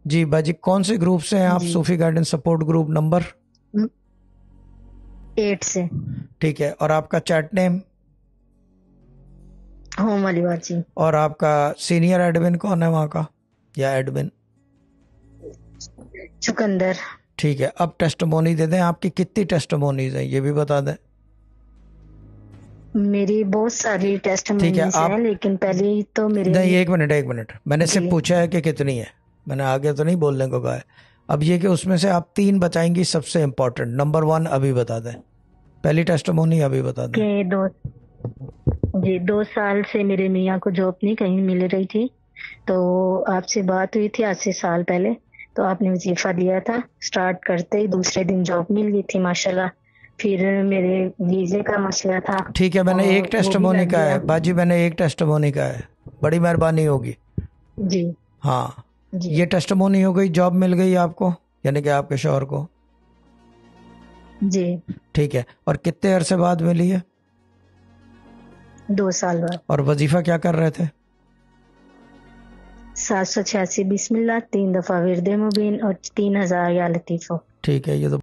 जी बाजी, कौन से ग्रुप से हैं आप? जी। सूफी गाइडेंस सपोर्ट ग्रुप नंबर? 8 से। ठीक है। और आपका चैट नेम? होम वाली बात जी। और आपका सीनियर एडमिन कौन है वहाँ का, या एडमिन? चुकंदर। ठीक है। अब टेस्टिमोनी दे दें। आपकी कितनी टेस्टिमोनीज हैं ये भी बता दें। मेरी बहुत सारी ठीक है। टेस्टिमोनीज हैं, आप लेकिन पहले तो मेरे। नहीं, एक मिनट एक मिनट, मैंने जी। सिर्फ पूछा है कि कितनी है। मैंने आगे तो नहीं बोलने को कहा है। अब ये कि उसमें से आप तीन बताएंगी सबसे इंपॉर्टेंट, नंबर वन अभी बता दें। पहली टेस्टिमोनी अभी बता दें। के दो जी, 2 साल से मेरे मियाँ को जॉब नहीं कहीं मिल रही थी। तो आपसे बात हुई थी आज से साल पहले। तो आपने वजीफा दिया था, स्टार्ट करते ही दूसरे दिन जॉब मिल गई थी माशाल्लाह। फिर मेरे वीजे का मसला था, ठीक है, मैंने एक और वो भी टेस्टिमोनी लग का गया। है बाजी, मैंने एक टेस्टिमोनी का है। बड़ी मेहरबानी होगी। जी। हाँ। जी। ये टेस्टिमोनी हो गई, जॉब मिल गई आपको, यानी कि आपके शौहर को। जी। ठीक है। और कितने अरसे बाद मिली है? 2 साल बाद। और वजीफा क्या कर रहे थे? 786 बिस्मिल्लाह, 3 दफा विरदे मुबीन और 3000 या लतीफो। ठीक है, ये तो